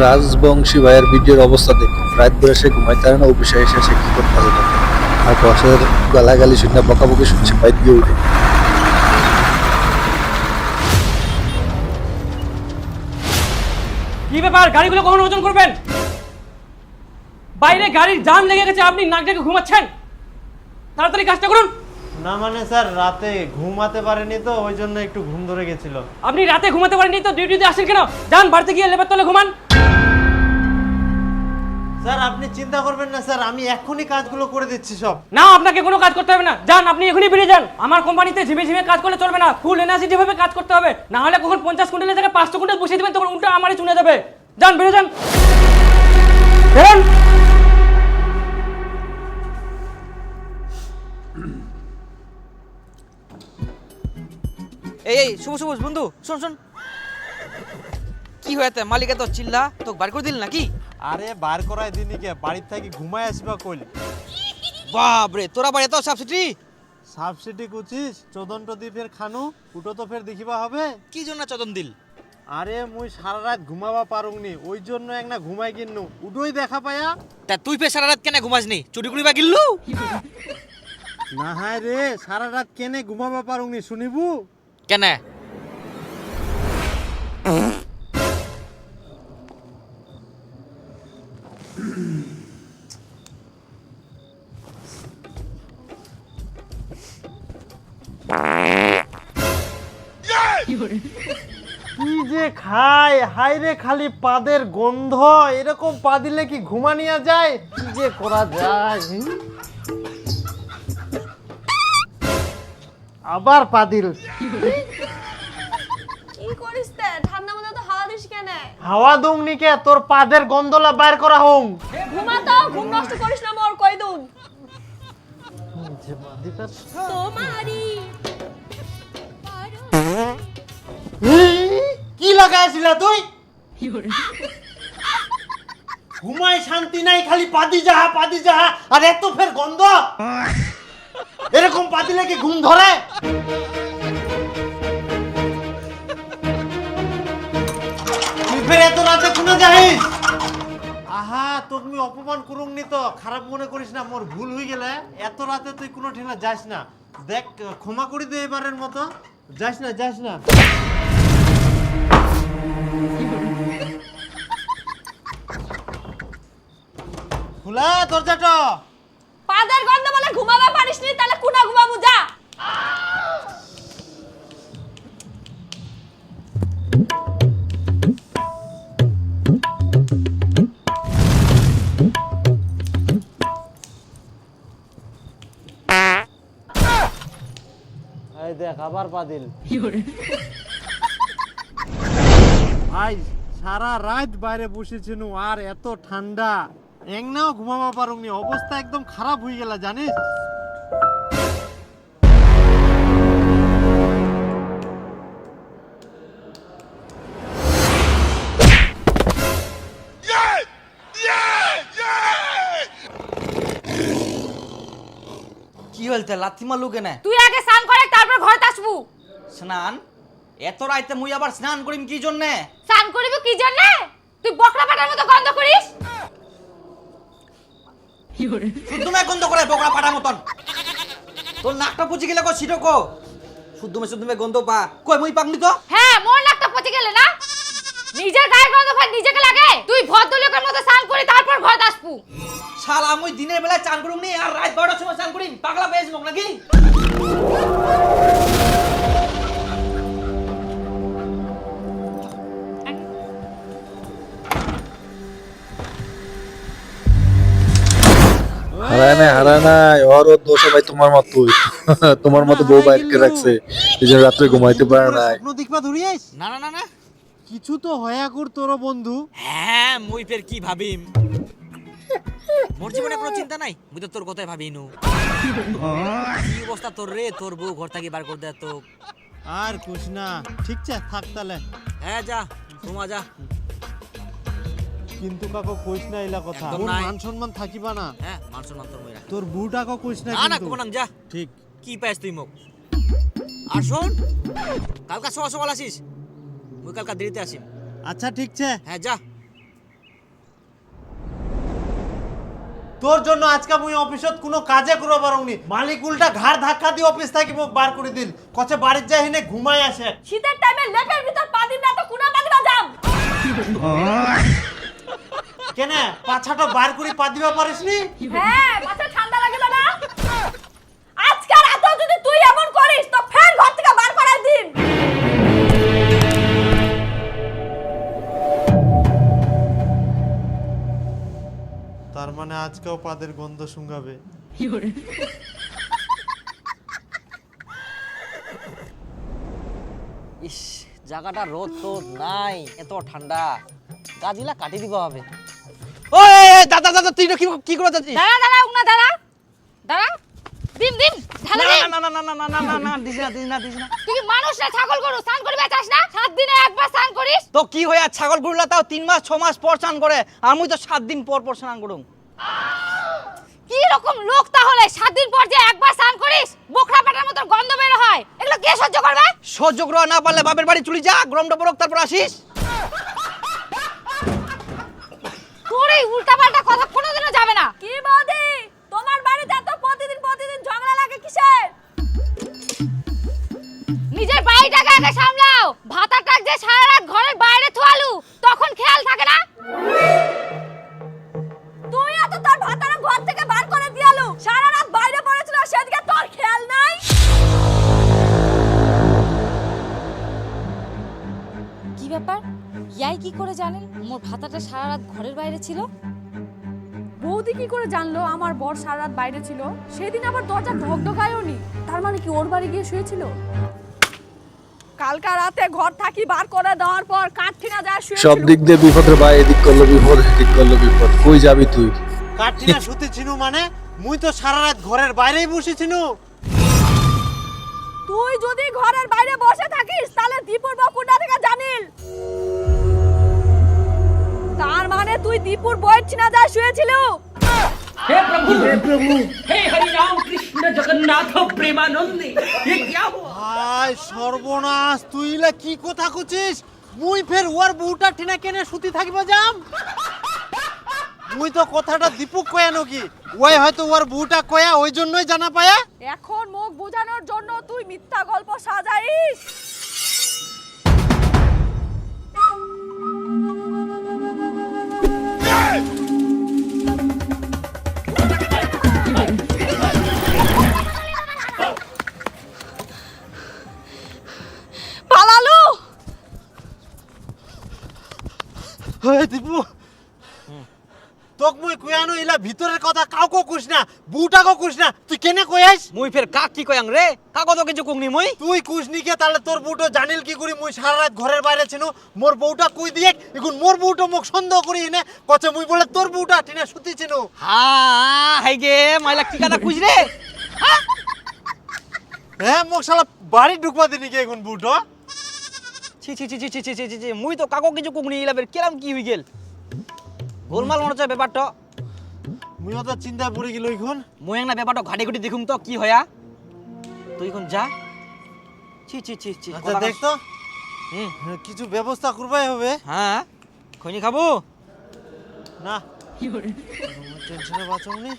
রাজবংশী ভাইয়ের ভিডিওর অবস্থা দেখো, রাত ভরে সে ঘুমাইতে পারে না, অফিসে এসে সে কি করতে হবে আর বসের গালাগালি শুনে বকাবকি শুনছে, বাইক দিয়ে উঠে। কি ব্যাপার, গাড়িগুলো কখন ওজন করবেন? বাইরে গাড়ির জাম লেগে গেছে, আপনি নাক ডেকে ঘুমাচ্ছেন। তাড়াতাড়ি কাজটা করুন। না মানে স্যার, রাতে ঘুমাতে পারেনি তো, ওই জন্য একটু ঘুম ধরে গেছিল। আপনি রাতে ঘুমাতে পারেননি তো ডিউটিতে আসেন কেন? যান বাড়িতে গিয়ে লেবার তলে ঘুমান। স্যার আপনি চিন্তা করবেন না স্যার, আমি এক্ষুনি কাজগুলো করে দিচ্ছি সব। না, আপনাকে কোনো কাজ করতে হবে না, যান আপনি এখনই বেরিয়ে যান। আমার কোম্পানিতে ঝিমে ঝিমে কাজ করলে চলবে না, ফুল এনার্জি ভাবে কাজ করতে হবে, না হলে কখন 50 কুইন্টালের জায়গায় 500 কুইন্টাল বসিয়ে দেবেন, তখন উল্টো আমারই চুনে যাবে। যান বেরিয়ে যান, বেরোন। এই শুভ শুভ বন্ধু, শোন শোন, কি হয়েছে? মালিকে তো চিল্লা তোকে বার করে দিল নাকি? আরে বার করাই দিনই কে, বাড়ির থেকে ঘুমায় আসবা কইল। বাপরে, তোরা বাড়ি তো সাবসিডি সাবসিডি কুচিস চোদন টদি ফের খানু উটো তো ফের দেখিবা হবে। কি জন্য চদন দিল? আরে মুই সারা রাত ঘুমাবা পারুংনি, ওই জন্য এক না ঘুমাই কিন্নু উডোই দেখা পায়া। তা তুই ফের সারা রাত কেন ঘুমাসনি? চুরি কুড়ি বা গিল্লু? না হায় রে, সারা রাত কেনে ঘুমাবা পারুংনি শুনিবু? কেন? কি যে খায়, হাই রে খালি পাদের গন্ধ, এরকম পা দিলে কি ঘুমা নিয়ে যায়? কি যে করা যায়? আবার পা দিল। কি করিস তে? ঠান্ডা মধ্যে তো হাওয়া দিস কেন? হাওয়া দুংনি কে, তোর পাদের গন্ধলা বাইর করা হোম। ঘুমা তো, ঘুম নষ্ট করিস না মোর, কই দুন। তোমারি কি লাগাইছিলা তুই? ঘুমায় শান্তি নাই, খালি পাদি যাহা, আর এত ফের গন্ধ। এরকম পাদিলে কি ঘুম ধরে? তুই ফের এত রাতে কোনে যাইস? আহা, তোকে আমি অপমান করুংনি তো, খারাপ মনে করিস না, মোর ভুল হয়ে গেলে। এত রাতে তুই কোনো ঠিনা যাস না, দেখ ক্ষমা করে দে এবারের মতো। যাস না। খোলা দরজাটা। পাদের গন্ধ বলে ঘুমাবা পারিস নি, তাহলে কুনা ঘুমাবু যা। এই দেখ আবার পাদিল। ভাই সারা রাত বাইরে বসেছিল আর এত ঠান্ডা, একনাও ঘুমাবা পারুংনি, অবস্থা একদম খারাপ হয়ে গেল জানিস। কি হলতে লাথি মারলু কেন? তুই আগে স্নান করে তারপর ঘরে আসবু। স্নান? এত রাইতে মুই আবার স্নান করিম কি জন্যে? স্নান করিবি কি জন্য? তুই বকরা পাটার মতো গন্ধ করিস। শুদ্ধ মে গন্ধ করে বকরা পাটা মতন। তোর নাকটা পুচি গেলে কো সিটো কো? শুদ্ধ মে গন্ধ পা কই মুই পাকনি তো? হ্যাঁ, মোর নাকটা পচে গেলে না? নিজের গায়ের গন্ধ ভাই নিজেকে লাগে। তুই ভদ্রলোকের মতো স্নান করে তারপর ঘরে আসবু। শালা মুই দিনের বেলা চান করুম নি আর রাত 12টার সময় চান করিম, পাগলা পেয়েছ মোক নাকি? হারায় নাই ওর দোষ ভাই, তোমার মতোই। তোমার মতো বউ বাইরকে রাখছে, এই জন্য রাত্রে ঘুমাইতে পারে না। স্বপ্ন দেখবা ধরিয়াস? না না না না, কিছু তো হয়া কর তোর বন্ধু। হ্যাঁ মুই ফের কি ভাবিম? মোর জীবনে কোনো চিন্তা নাই, মুই তো তোর কথাই ভাবি নু। কি অবস্থা তোর রে? তোর বউ ঘর থেকে বার করে দেয় তো। আর কুছ না, ঠিক আছে থাক তাহলে। হ্যাঁ যা, ঘুমা যা। কিন্তু কাকো কইস না এলা কথা, একদম ওর নাই। মান সম্মান থাকিবা না। হ্যাঁ মান সম্মান তোর মই রাখ। তোর বুটাকো কইস না না না কিন্তু। কোনাম যা। ঠিক। কি পাইস তুই মোক? আর শোন, কালকা সকাল সকাল আসিস, মুই কালকা দেরিতে আসিম। আচ্ছা ঠিক আছে। হ্যাঁ যা। তোর জন্য আজকে মুই অফিসত কোনো কাজে করব পারুনি। মালিক উল্টা ঘাড় ধাক্কা দিয়ে অফিস থেকে মোক বার করে দিল, কচে বাড়ির যাই হিনে ঘুমাই আসে। শীতের টাইমে লেপের ভিতর পা দিন না তো কুনা পাগলা যাম। কেনে পাছাটা বার করে পা দিবা পারিসনি? হ্যাঁ, মাথা ঠান্ডা লাগিল না? আজকে রাতে যদি তুই এমন করিস তো ফের ঘর থেকে বার করাই দিন। তার মানে আজকেও পাদের গন্ধ শুঙ্গাবে। ইস, জায়গাটা রোদ তো নাই, এত ঠান্ডা, গাছগুলা কাটি দিব হবে। ওই দাদা দাদা, তুই কি করে যাচ্ছিস? দাঁড়া দাঁড়া উনা দাঁড়া দাঁড়া, দিম দিম ঢালা দিম। না না না না না না না না, দিস না। তুই কি মানুষ না ছাগল গরু স্নান করবে চাস না? 7 দিনে একবার স্নান করিস। তো কি হয়ে আর ছাগল গরুলা তাও 3 মাস 6 মাস পর স্নান করে, আর মুই তো 7 দিন পর পর স্নান করুম। কি রকম লোক তাহলে 7 দিন পর যে একবার স্নান করিস, বোকরা পাটার মতো গন্ধ বের হয়, এগুলো কে সহ্য করবে? সহ্য করা না পারলে বাপের বাড়ি চলে যা, গরমটা পড়ুক তারপর আসিস। তোর এই উল্টাপাল্টা কথা কোনোদিনও যাবে না। কি বৌদি, তোমার বাড়িতে এত প্রতিদিন ঝগড়া লাগে কিসের? নিজের বাড়িটাকে আগে সামলাও। ভাতাটাক যে সারা রাত ঘরের বাইরে থুয়ালু, তখন খেয়াল থাকে না? তুই এত তোর ভাতারা ঘর থেকে বার করে দিয়ালু, সারা রাত বাইরে পড়েছিল, সেদিকে তোর খেয়াল নাই? কি ব্যাপার, ইয়াই কি করে জানেন মোর ভাতাটা সারা রাত ঘরের বাইরে ছিল? বৌদি কি করে জানলো আমার বর সারা রাত বাইরে ছিল? সেদিন আবার দরজা ঢকঢকায়ও নি, তার মানে কি ওর বাড়ি গিয়ে শুয়েছিল? কালকা রাতে ঘর থাকি বার করে দেওয়ার পর কাঠঠিনা যায় শুয়েছিল। সব দিক দিয়ে বিপদ রে ভাই, এদিক করলো বিপদ এদিক করলো বিপদ, কই যাবি তুই? কাটিনা শুতে ছিনু মানে মুই তো সারা রাত ঘরের বাইরেই বসেছিনু। তুই যদি ঘরের বাইরে বসে থাকিস তাহলে দীপুর বউ কোথা থেকে জানিল? তার মানে তুই দীপুর বউয়ের ছিনা যায় শুয়েছিল? हे प्रभु हे हरि राम कृष्ण जगन्नाथ प्रेमानंदी, ये क्या हुआ? হায় সর্বনাশ, তুই ইলা কি কথা কছিস? মুই ফের ওর বউটা টিনা কেনে শুতি থাকিব যাম? মুই তো কথাটা দীপুক কয়ানো কি, ওই হয়তো ওর বউটা কয়া ওই জন্যই জানা পায়া। এখন মুখ বোঝানোর জন্য তুই মিথ্যা গল্প সাজাইস। পালালু। হ্যাঁ দীপু, তোক মুই কয়ানো ইলা ভিতরের কথা কাউকে কুছ না, বউটাকে কুছ না, তুই কেনে কয়াস? মুই ফের কাক কি কয়াং রে, কাকো তো কিছু কুংনি মুই। তুই কুছ নি কে, তাহলে তোর বউটা জানিল কি করি মুই সারা রাত ঘরের বাইরে ছিনু? মোর বউটা কই দিয়ে এখন মোর বউটা মোক সন্দেহ করি নে কচে মুই বলে তোর বউটা টিনা শুতি ছিনু। হ্যাঁ হাই গে মাইলা কি কথা কুছ রে? হ্যাঁ মোক শালা বাড়ি ঢুকবা দিনি কে এখন বউটা? ছি ছি ছি ছি ছি ছি ছি ছি, মুই তো কাকো কিছু কুংনি, ইলা ফের কেরাম কি হই গেল? গোলমাল মনে হচ্ছে ব্যাপারটা। মুইও তো চিন্তায় পড়ে গেল এখন। মুই না ব্যাপারটা ঘাটি ঘুটি দেখুম তো কি হয়া। তুই এখন যা। ছি ছি ছি ছি, আচ্ছা দেখ তো, হুম, কিছু ব্যবস্থা করবাই হবে। হ্যাঁ খৈনি খাবো না টেনশনে বাঁচমনি।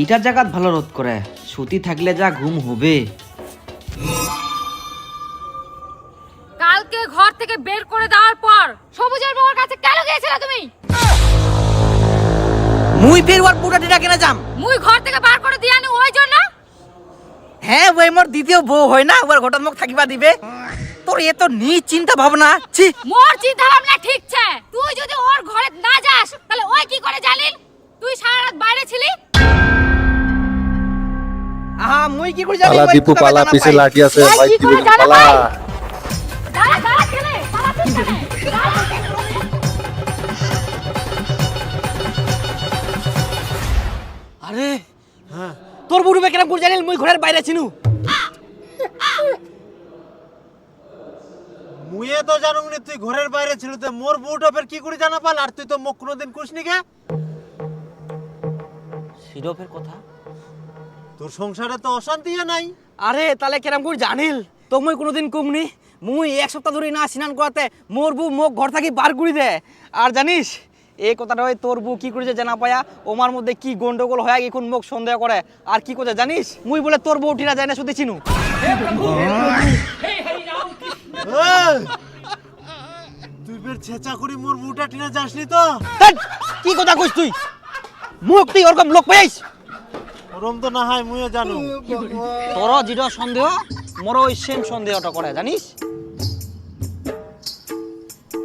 এটার জায়গাত ভালো রোদ করে, সুতি থাকলে যা ঘুম হবে। কালকে ঘর থেকে বের করে দেওয়ার পর সবুজের বউর কাছে কেন গিয়েছিলে তুমি? মুই ফের ওর পুরা টিটা কেনা যাম? মুই ঘর থেকে বার করে দিয়ানি ওই জন্য? হ্যাঁ ওই মোর দ্বিতীয় বউ হয় না, ওর ঘটন মুখ থাকিবা দিবে। তোর এ তো নি চিন্তা ভাবনা। ছি, মোর চিন্তা ভাবনা ঠিক আছে। তুই যদি ওর ঘরে না যাস তাহলে ওই কি করে জানিল তুই সারা রাত বাইরে ছিলি? আহা মুই কি করে জানি? পালা ওই দীপু ফুটা পালা, বেদনা পিছে পাই। লাঠি আছে, ভাই, বাইক কি দিবি করে না, জানো পালা। ভাই? দাঁড়া দাঁড়া কেনে পালাচ্ছিস কেনে? আরে তোর বুড়ুবে কেন করে জানিল মুই ঘরের বাইরে ছিনু? মুইয়ে তো জানুম নি তুই ঘরের বাইরে ছিল, তো মোর বউটা ফের কি করে জানা পাল? আর তুই তো মোক কোনোদিন কুছনি কে। সিরফের কথা। তোর সংসারে তো অশান্তি নাই। আরে তাহলে কেরাম করে জানিল? তো মুই কোনোদিন কুমনি। মুই এক সপ্তাহ ধরে না স্নান করাতে মোর বউ মোক ঘর থাকি বার করে দে। আর জানিস এই কথাটা ওই তোর বউ কি করেছে জানা পায়া ওমার মধ্যে কি গন্ডগোল হয় এখন মুখ সন্দেহ করে আর কি করছে জানিস মুই বলে তোর বউ ঠিনা যায় না শুধু চিনু এই! তুই ফের ছেঁচা করি মোর বউটা টিনা যাসনি তো? ধ্যাৎ, কি কথা কইস তুই মুখ তুই ওরকম লোক পাইস ওরম তো না হয় মুইও জানু। তোর যেটা সন্দেহ মোর ওই সেম সন্দেহটা করে জানিস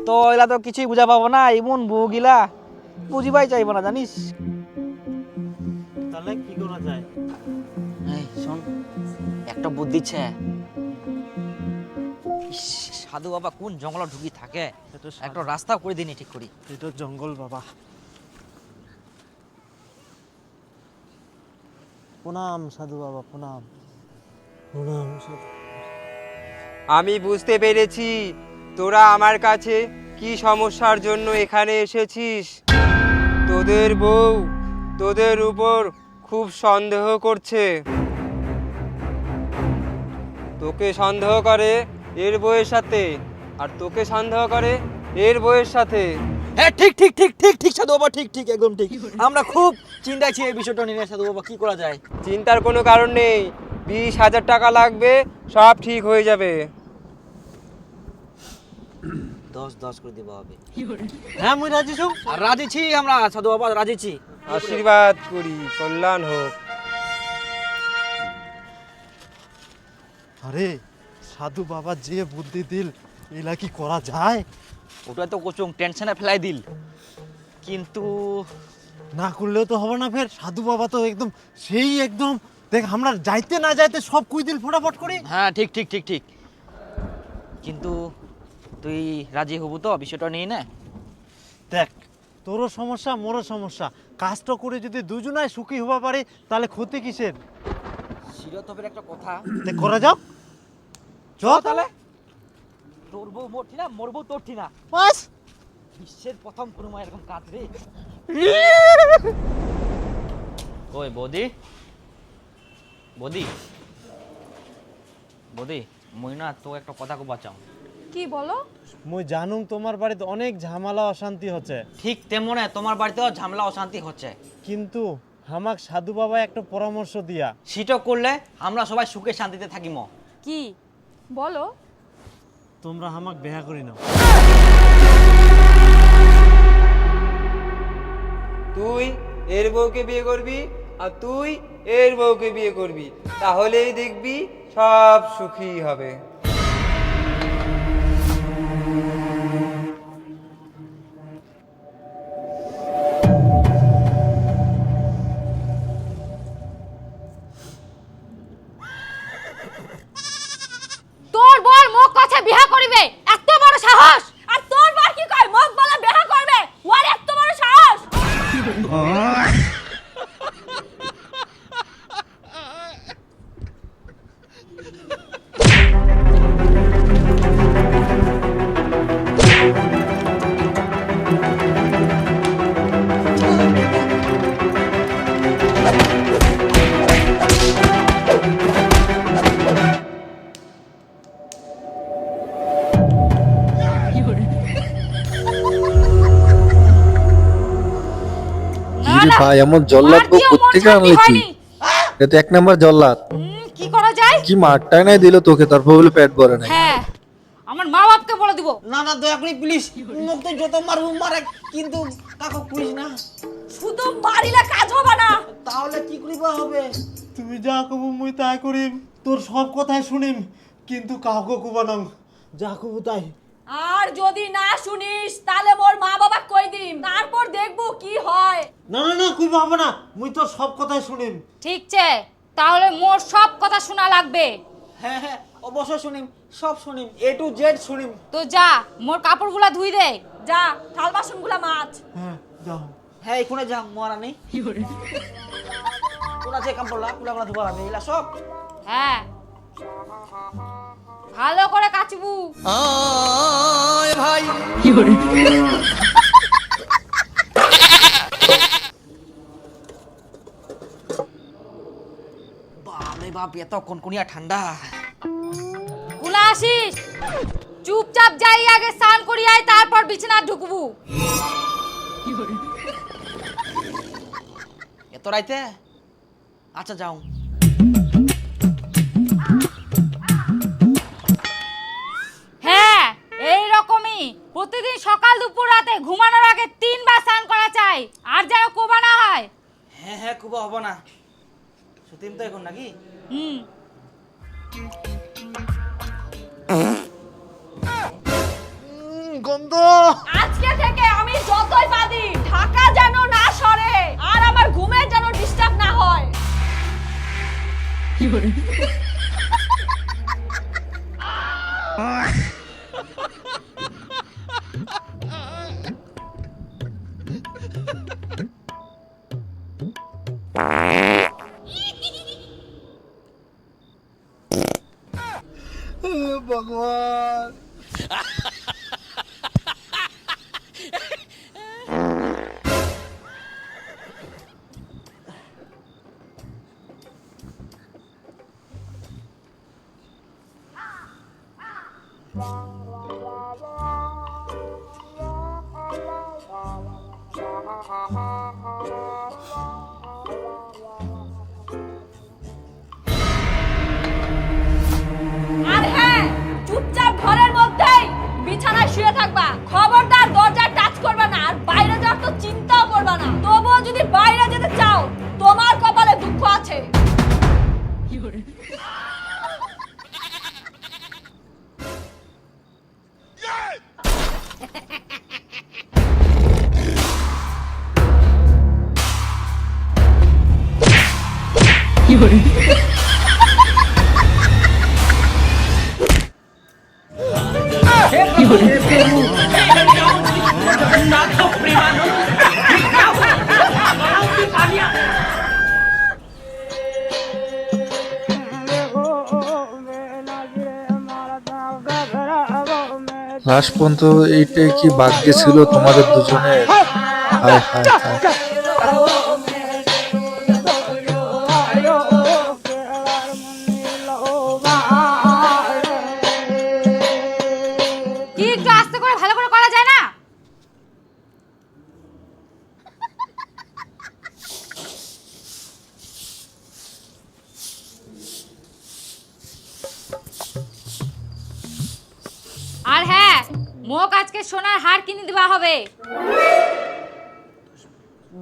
তো এলা তো কিছুই বুঝা পাবো না এমন বউ গিলা বুঝিবাই চাইবো না জানিস তাহলে কি করা যায়? এই শোন একটা বুদ্ধি ছে ইস, সাধু বাবা কোন জঙ্গলে ঢুকি থাকে একটা রাস্তা করে দিনি ঠিক করি এটা জঙ্গল বাবা। প্রণাম সাধু বাবা, প্রণাম প্রণাম সাধু। আমি বুঝতে পেরেছি তোরা আমার কাছে কি সমস্যার জন্য এখানে এসেছিস। তোদের বউ তোদের উপর খুব সন্দেহ করছে। তোকে সন্দেহ করে এর বউয়ের সাথে, আর তোকে সন্দেহ করে এর বউয়ের সাথে। হ্যাঁ ঠিক ঠিক ঠিক ঠিক ঠিক সাধু বাবা ঠিক ঠিক একদম ঠিক আমরা খুব চিন্তায় ছি এই বিষয়টা নিয়ে সাধু বাবা কি করা যায় চিন্তার কোনো কারণ নেই, 20,000 টাকা লাগবে, সব ঠিক হয়ে যাবে। 10 করে দিব হবে হ্যাঁ মুই রাজি ছু। আর রাজি ছি আমরা সাধু বাবা রাজি ছি আশীর্বাদ করি, কল্যাণ হোক। আরে সাধু বাবা যে বুদ্ধি দিল এলা কি করা যায়? ওটা তো কোচং টেনশনে ফেলাই দিল কিন্তু না করলেও তো হবে না ফের। সাধু বাবা তো একদম সেই একদম দেখ আমরা যাইতে না যাইতে সব কুই দিল ফটাফট করে। হ্যাঁ ঠিক ঠিক ঠিক ঠিক কিন্তু তুই রাজি হবু তো বিষয়টা নিয়ে না দেখ তোরও সমস্যা মোরও সমস্যা, কাজটা করে যদি দুজনাই সুখী হবা পারে তাহলে ক্ষতি কিসের? শিরতবের একটা কথা দেখ করা যাও চ তাহলে। তোর বউ মোর ঠিনা মোর বউ তোর ঠিনা বাস বিশ্বের প্রথম কোনো মায়ের এরকম কাজ রে ওই বৌদি বৌদি বৌদি মই না তো একটা কথা কো বাঁচাও কি বলো? মুই জানুম তোমার বাড়িতে অনেক ঝামেলা অশান্তি হচ্ছে, ঠিক তেমনে তোমার বাড়িতেও ঝামেলা অশান্তি হচ্ছে কিন্তু আমাক সাধু বাবা একটা পরামর্শ দিয়া সেটা করলে আমরা সবাই সুখে শান্তিতে থাকিম কি বলো? তোমরা আমাক বেহা করি নাও। তুই এর বউকে বিয়ে করবি আর তুই এর বউকে বিয়ে করবি, তাহলেই দেখবি সব সুখী হবে। তোর বল মোক কাছে বিয়া করিবে এত বড় সাহস, আর তোর বল কি কয় মোক বলে বিয়া করবে ওর এত বড় সাহস। ইরে ভাই এমন জল্লাদ বউ কোত্থেকে আনলি তুই? এটা তো 1 নাম্বার জল্লাদ। কি করা যায়? কি মারটাই নাই দিল তোকে, তারপর বলে পেট ভরে নাই। হ্যাঁ আমার মা বাপকে বলে দিব। না না দয়া করে প্লিজ মুখ তো যত মারবো মারে কিন্তু কাকু করিস না শুধু মারিলে কাজ হবে না। তাহলে কি করিবা হবে তুমি যা কবু মুই তাই করিম, তোর সব কথাই শুনিম, কিন্তু কাউকে কুবানাম যা কবু তাই। আর যদি না শুনিস তাহলে মোর মা বাবা কই দিম, তারপর দেখবো কি হয়। না না না কুইবা হবে না, মুই তোর সব কথাই শুনিম। ঠিক আছে তাহলে মোর সব কথা শোনা লাগবে। হ্যাঁ হ্যাঁ অবশ্যই শুনিম সব শুনিম A to Z শুনিম তো যা মোর কাপড়গুলা ধুই দে, যা থাল বাসনগুলা মাছ। হ্যাঁ যাও। হ্যাঁ এখানে যা মোরা নেই কোন আছে কাম পড়লা কুলা কুলা ধোবা আমি এলা সব হ্যাঁ ভালো করে কাচবু। ভাই বাপরে বাপ এত কনকনিয়া ঠান্ডা কুলা আসিস চুপচাপ যাই আগে স্নান করি আয় তারপর বিছানা ঢুকবু। রাইতে? আচ্ছা যাও। হ্যাঁ এই রকমই প্রতিদিন সকাল দুপুর রাতে ঘুমানোর আগে 3 বার স্নান করা চাই, আর যেন কোবা না হয়। হ্যাঁ হ্যাঁ কুবা হবো না, সতীন তো এখন নাকি? হুম। গন্ধ। আজকে থেকে আমি যতই বাদি ঢাকা যেন না সরে, আর আমার ঘুমের যেন ডিস্টার্ব না হয়। ভগবান। আর হ্যাঁ, চুপচাপ ঘরের মধ্যেই বিছানায় শুয়ে থাকবা। খবরদার দরজা টাচ করবা না, আর বাইরে যাওয়ার তো চিন্তাও করবা না। তবুও যদি বাইরে যেতে চাও, তোমার কপালে দুঃখ আছে। লাস্ট পর্যন্ত এইটাই কি ভাগ্যে ছিল তোমাদের দুজনের? হায় হায় হায়। কি একটু আস্তে করে ভালো করে করা যায় না? আর হ্যাঁ, মোক আজকে সোনার হার কিনে দেওয়া হবে।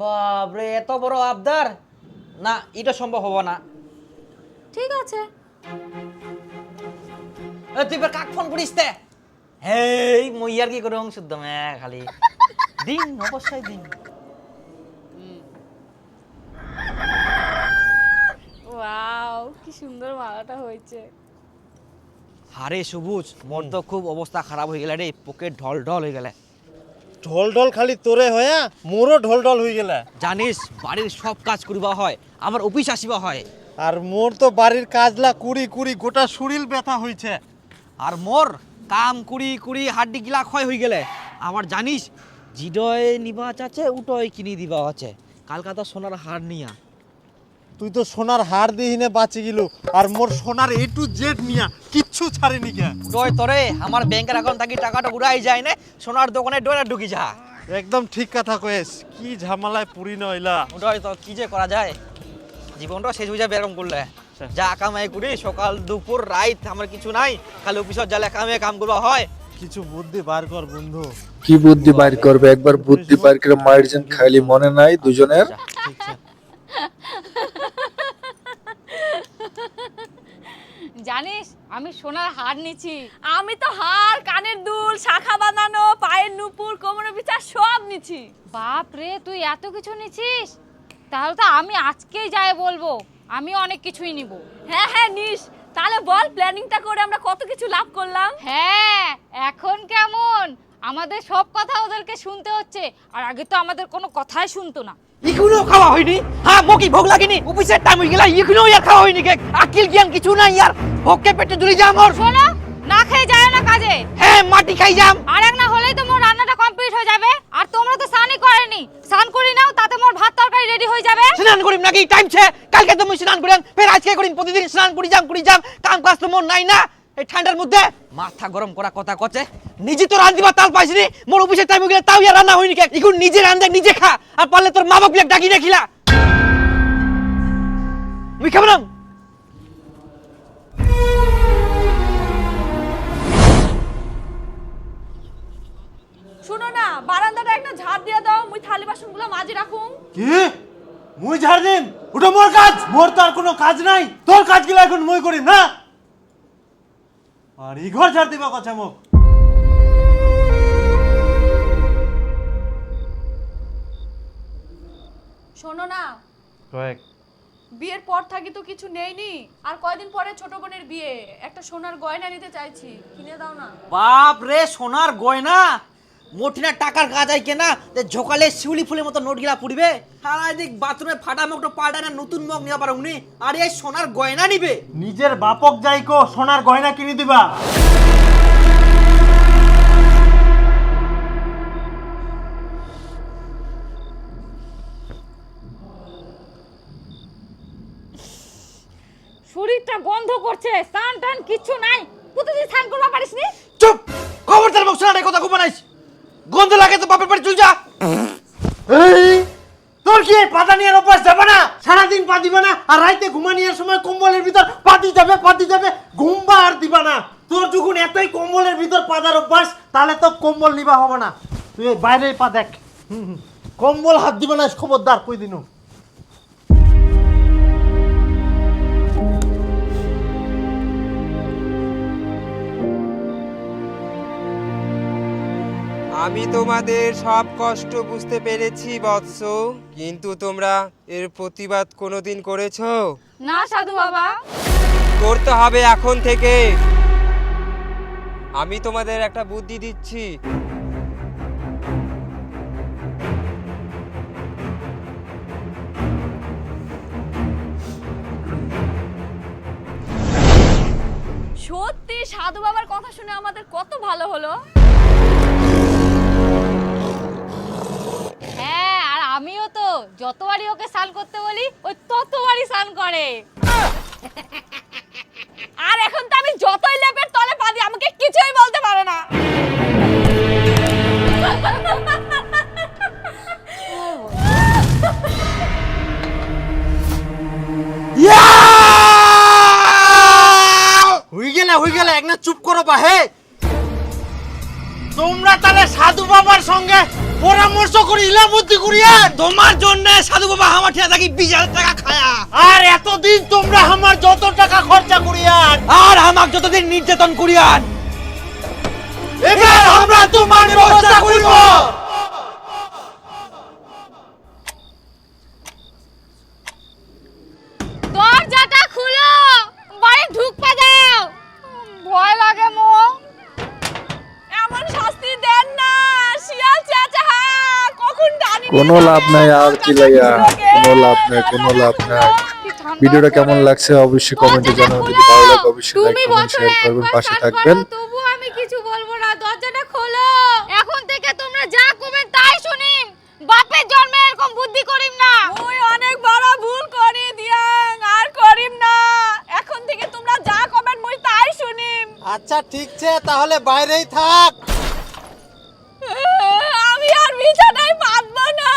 বাপরে এত বড় আবদার? না এটা সম্ভব হবো না। ঠিক আছে। তুই এবার কাক ফোন করিস তে? হেই মই আর কি করুম, শুদ্ধ মে খালি দিন, অবশ্যই দিন। ওয়াও কি সুন্দর মালাটা হয়েছে। আরে সবুজ, মোর তো খুব অবস্থা খারাপ হয়ে গেলে রে, পকেট ঢল ঢল হয়ে গেলে। ঢল ঢল খালি তোরে হয়া মোরও ঢল ঢল হয়ে গেলে। জানিস বাড়ির সব কাজ করিবা হয়, আমার অফিস আসিবা হয়, আর মোর তো বাড়ির কাজলা কুড়ি কুড়ি গোটা শরীর ব্যথা হইছে। আর মোর কাম কুড়ি কুড়ি হাড্ডি গিলা ক্ষয় হয়ে গেলে। আমার জানিস জিডয় নিবা আছে, উটয় কিনি দিবা আছে। কালকা তো সোনার হার নিয়া। তুই তো সোনার হার দিহিনে বাঁচি গেল, আর মোর সোনার A to Z নিয়া কিচ্ছু ছাড়েনি কে। ডয় তরে আমার ব্যাংকের অ্যাকাউন্ট থাকি টাকাটা উড়াই যায় না, সোনার দোকানে ডয়রা ঢুকি যা। একদম ঠিক কথা কয়েস, কি ঝামেলায় পুরি নইলা। ডয় তো কি যে করা যায়, জীবনটা শেষ হয়ে যাবে এরকম করলে। যা কামাই করি সকাল দুপুর রাত, আমার কিছু নাই, খালি অফিসত জালে কাম করবা হয়। কিছু বুদ্ধি বার কর বন্ধু। কি বুদ্ধি বাইর করবে? একবার বুদ্ধি বাইর করে মায়ের যেন খাইলি মনে নাই দুজনের? জানিস আমি সোনার হার নিছি। আমি তো হার, কানের দুল, শাখা বাঁধানো, পায়ের নুপুর, কোমরের বিচার সব নিছি। বাপ রে, তুই এত কিছু নিছিস? তাহলে তো আমি আজকেই যাই বলবো আমি অনেক কিছুই নিব। হ্যাঁ হ্যাঁ নিস। তাহলে বল প্ল্যানিংটা করে আমরা কত কিছু লাভ করলাম। হ্যাঁ এখন কেমন, আমাদের সব কথা ওদেরকে শুনতে হচ্ছে, আর আগে তো আমাদের কোনো কথাই শুনতো না। এখনো খাওয়া হয়নি? হ্যাঁ মকি ভোগ লাগেনি, অফিসের টাইম হয়ে গেল, এখনো ইয়ার খাওয়া হয়নি কে? আকিল জ্ঞান কিছু নাই ইয়ার, ভোগকে পেটে জুড়ে যা মোর। শোনো, না খেয়ে যায় না কাজে। হ্যাঁ মাটি খাই যাম। আর এক না হলেই তো মোর রান্নাটা কমপ্লিট হয়ে যাবে। আর তোমরা তো স্নানই করেনি, স্নান করি নাও, তাতে মোর ভাত তরকারি রেডি হয়ে যাবে। স্নান করিম নাকি? টাইম ছে, কালকে তো মুই স্নান করিম, ফের আজকে করিম, প্রতিদিন স্নান করি যাম, কাম কাজ তো মোর নাই না এই ঠান্ডার মধ্যে। মাথা গরম করা কথা কচ্ছে, নিজে তো রান্ধিবা তাল পাইছিনি, মোর অফিসের টাইম হয়ে গেলে তাও ইয়ার রান্না হয়নি কে? এখন নিজে রান্ধে নিজে খা, আর পারলে তোর মা বাপ ডাকি দেখিলা। মুই খাবো না। শুনো না, বারান্দাটা একটা ঝাড় দিয়ে দাও, মুই থালি বাসনগুলো মাঝে রাখুম। কি মুই ঝাড় দিম? ওটা মোর কাজ। মোর তো আর কোনো কাজ নাই, তোর কাজগুলো এখন মুই করিম না। আর ই ঘর ঝাড় দিবা কথা মোক। শোনো না, কয়েক বিয়ের পর থাকি তো কিছু নেইনি, আর কয়দিন পরে ছোট বোনের বিয়ে, একটা সোনার গয়না নিতে চাইছি, কিনে দাও না। বাপ রে, সোনার গয়না মোটিনা টাকার গাজাই কেনা তে ঝোকালে শিউলি ফুলের মতো নোট গিলা পুড়বে। আর এদিক বাথরুমে ফাটা মুখটা পাল্টায় না, নতুন মুখ নিয়ে পারো উনি, আর এই সোনার গয়না নিবে। নিজের বাপক যাইকো সোনার গয়না কিনে দিবা? শরীরটা গন্ধ করছে, স্নান টান কিচ্ছু নাই, প্রতিদিন স্নান করবা পারিস নি? চুপ, খবরদার মুখ শোনা কথা খুব বানাইস। গন্ধ লাগে তো বাপের বাড়ি চল যা। এই তোর কি এই পাতা নিয়ে অভ্যাস যাবে না? সারাদিন পা দিবা না, আর রাইতে ঘুমানিয়ার সময় কম্বলের ভিতর পাতি যাবে, ঘুমবা আর দিবা না। তোর যখন এতই কম্বলের ভিতর পাদার অভ্যাস, তাহলে তো কম্বল নিবা হবে না। তুই বাইরে পা দেখ। কম্বল হাত দিবা না, খবরদার কই দিনু। আমি তোমাদের সব কষ্ট বুঝতে পেরেছি বৎস, কিন্তু তোমরা এর প্রতিবাদ কোনোদিন করেছো? না সাধু বাবা। করতে হবে এখন থেকে। আমি তোমাদের একটা বুদ্ধি দিচ্ছি। সত্যি সাধু বাবার কথা শুনে আমাদের কত ভালো হলো। হ্যাঁ, আর আমিও তো যতবারই ওকে স্নান করতে বলি ওই ততবারই স্নান করে। আর এখন তো আমি যতই লেপের তলে পা দিই, আমাকে কিছুই বলতে পারে না। হই গেলে এক না, চুপ করো বা হে। তোমরা তাহলে সাধু বাবার সঙ্গে পরামর্শ করি ইলা বুদ্ধি করিয়া তোমার জন্য সাধু বাবা আমার ঠিয়া থাকি 20,000 টাকা খায়া, আর এতদিন তোমরা আমার যত টাকা খরচা করিয়ান, আর আমাক যতদিন নির্যাতন করিয়ান, এবার আমরা তোমার ব্যবস্থা করিব। দরজাটা খুলো, বাড়ি ঢুকতে দাও। ভয় লাগে মো। এমন শাস্তি দেন না, শিয়াল চাচা, কখন ডানি কোনো লাভ নাই আর চিল্লাইয়া, কোনো লাভ নাই। ভিডিওটা কেমন লাগছে অবশ্যই কমেন্টে জানাবেন। যদি ভালো লাগে অবশ্যই লাইক কমেন্ট শেয়ার করবেন, পাশে থাকবেন। তবু আমি কিছু বলবো না, দরজাটা খোলো। এখন থেকে তোমরা যা করবেন তাই শুনিম, বাপের জন্মে এরকম বুদ্ধি করিম না। ওই অনেক বড় ভুল করে দিয়াং, আর করিম না। এখন থেকে তোমরা যা কমেন্ট মই তাই শুনিম। আচ্ছা ঠিক আছে, তাহলে বাইরেই থাক। আমি আর বিছানায় পাতবো না।